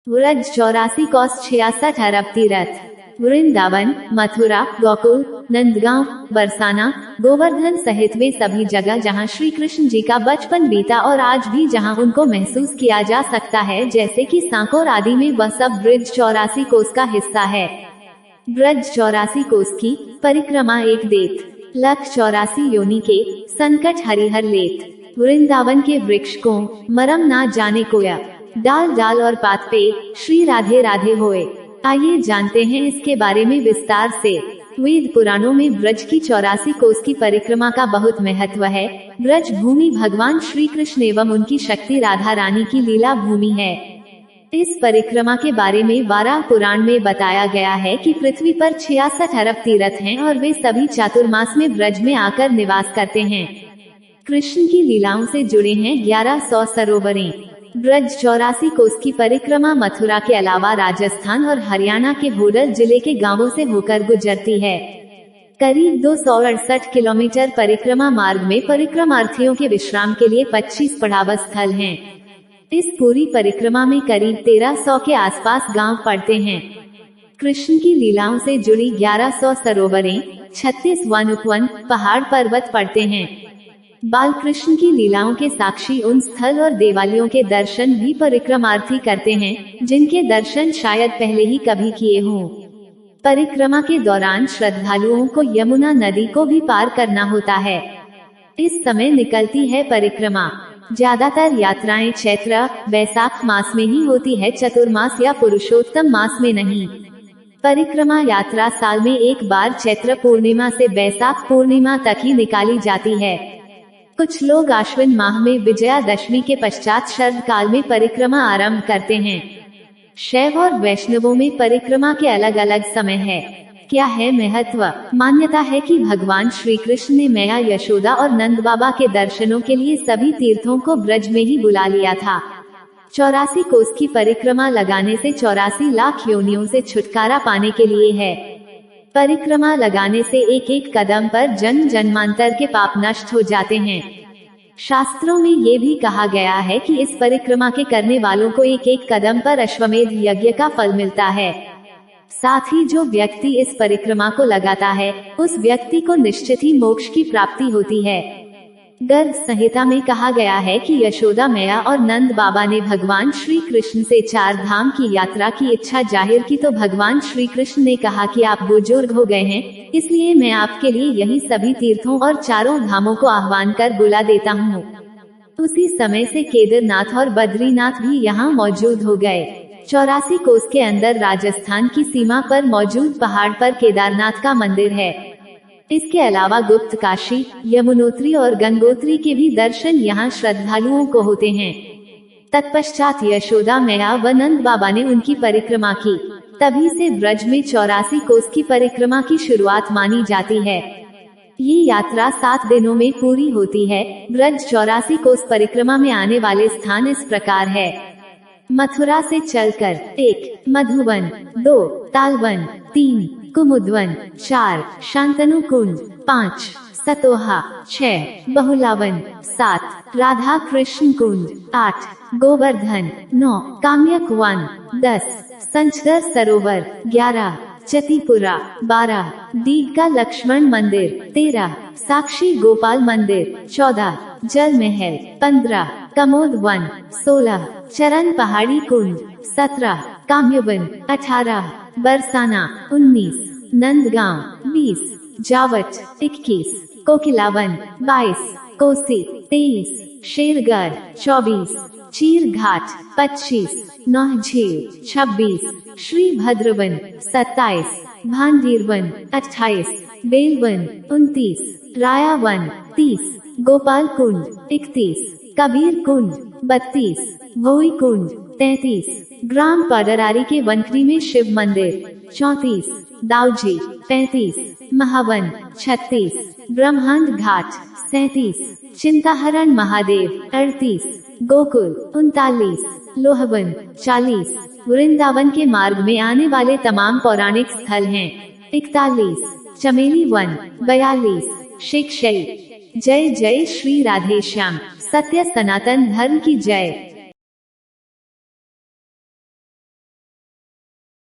व्रज 84 कोस 66 अरब तीर्थ। वृंदावन, मथुरा, गोकुल, नंदगांव, बरसाना, गोवर्धन सहित वे सभी जगह जहां श्री कृष्ण जी का बचपन बीता और आज भी जहां उनको महसूस किया जा सकता है, जैसे कि सांकोर आदि में, वह सब ब्रज 84 कोस का हिस्सा है। ब्रज 84 कोस की परिक्रमा एक देत, लख 84 योनि के, संकट हरिहर लेत। वृंदावन के वृक्ष को मरम ना जाने कोया, डाल डाल और पात पे श्री राधे राधे होए। आइए जानते हैं इसके बारे में विस्तार से। वेद पुराणों में ब्रज की 84 कोस की परिक्रमा का बहुत महत्व है। ब्रज भूमि भगवान श्री कृष्ण एवं उनकी शक्ति राधा रानी की लीला भूमि है। इस परिक्रमा के बारे में वाराह पुराण में बताया गया है कि पृथ्वी पर 66 अरब तीर्थ हैं और वे सभी चातुर्मास में ब्रज में आकर निवास करते हैं। कृष्ण की लीलाओं से जुड़े हैं 1100 सरोवरें। ब्रज 84 कोस की परिक्रमा मथुरा के अलावा राजस्थान और हरियाणा के होडल जिले के गांवों से होकर गुजरती है। करीब 268 किलोमीटर परिक्रमा मार्ग में परिक्रमार्थियों के विश्राम के लिए 25 पड़ाव स्थल हैं। इस पूरी परिक्रमा में करीब 1300 के आसपास गांव पड़ते हैं। कृष्ण की लीलाओं से जुड़ी 1100 सरोवरें, 36 वन उपवन, पहाड़ पर्वत पड़ते हैं। बाल कृष्ण की लीलाओं के साक्षी उन स्थल और देवालयों के दर्शन भी परिक्रमार्थी करते हैं, जिनके दर्शन शायद पहले ही कभी किए हों। परिक्रमा के दौरान श्रद्धालुओं को यमुना नदी को भी पार करना होता है। इस समय निकलती है परिक्रमा। ज्यादातर यात्राएं चैत्र वैशाख मास में ही होती है, चतुर्मास या पुरुषोत्तम मास में नहीं। परिक्रमा यात्रा साल में एक बार चैत्र पूर्णिमा से वैशाख पूर्णिमा तक ही निकाली जाती है। कुछ लोग आश्विन माह में विजयादशमी के पश्चात शरद काल में परिक्रमा आरंभ करते हैं। शैव और वैष्णवों में परिक्रमा के अलग अलग समय है। क्या है महत्व? मान्यता है कि भगवान श्री कृष्ण ने मैया यशोदा और नंद बाबा के दर्शनों के लिए सभी तीर्थों को ब्रज में ही बुला लिया था। 84 कोस की परिक्रमा लगाने से 84 लाख योनियों से छुटकारा पाने के लिए है। परिक्रमा लगाने से एक एक कदम पर जन्म जन्मांतर के पाप नष्ट हो जाते हैं। शास्त्रों में ये भी कहा गया है कि इस परिक्रमा के करने वालों को एक एक कदम पर अश्वमेध यज्ञ का फल मिलता है। साथ ही जो व्यक्ति इस परिक्रमा को लगाता है, उस व्यक्ति को निश्चित ही मोक्ष की प्राप्ति होती है। गर्ग संहिता में कहा गया है कि यशोदा मैया और नंद बाबा ने भगवान श्री कृष्ण से 4 धाम की यात्रा की इच्छा जाहिर की, तो भगवान श्री कृष्ण ने कहा कि आप बुजुर्ग हो गए हैं, इसलिए मैं आपके लिए यही सभी तीर्थों और 4 धामों को आह्वान कर बुला देता हूँ। उसी समय से केदारनाथ और बद्रीनाथ भी यहाँ मौजूद हो गए। 84 कोस के अंदर राजस्थान की सीमा पर मौजूद पहाड़ पर केदारनाथ का मंदिर है। इसके अलावा गुप्त काशी, यमुनोत्री और गंगोत्री के भी दर्शन यहाँ श्रद्धालुओं को होते हैं। तत्पश्चात यशोदा मैया व नंद बाबा ने उनकी परिक्रमा की। तभी से ब्रज में 84 कोस की परिक्रमा की शुरुआत मानी जाती है। ये यात्रा 7 दिनों में पूरी होती है। ब्रज 84 कोस परिक्रमा में आने वाले स्थान इस प्रकार है। मथुरा से चलकर 1 मधुवन, 2 तालवन, 3 कुमुदवन, 4 शांतनु कुंड, 5 सतोहा, 6 बहुलावन, 7 राधा कृष्ण कुंड, 8 गोवर्धन, 9 काम्यक वन, 10 संचदर सरोवर, 11 चतीपुरा, 12 दीघा लक्ष्मण मंदिर, 13 साक्षी गोपाल मंदिर, 14 जल महल, 15 कमोद वन, 16 चरण पहाड़ी कुंड, 17 काम्यवन, 18 बरसाना, 19 नंदगांव, 20 जावट, 21 कोकिलावन, 22 कोसी, 23 शेरगढ़, 24 चीर घाट, 25 नौझील, 26 श्री भद्रवन, 27 भांडीरवन, 28 बेलवन, 29 रायावन, 30 गोपाल कुंड, 31 कबीर कुंड, 32 भोई कुंड, 33 ग्राम पाडरारी के वनखरी में शिव मंदिर, 34 दाऊजी, 35 महावन, 36 ब्रह्मांड घाट, 37 चिंताहरण महादेव, 38 गोकुल, 39 लोहवन, 40 वृंदावन के मार्ग में आने वाले तमाम पौराणिक स्थल हैं। 41 चमेली वन, 42 शिक्षई। जय जय श्री राधेश्याम। सत्य सनातन धर्म की जय।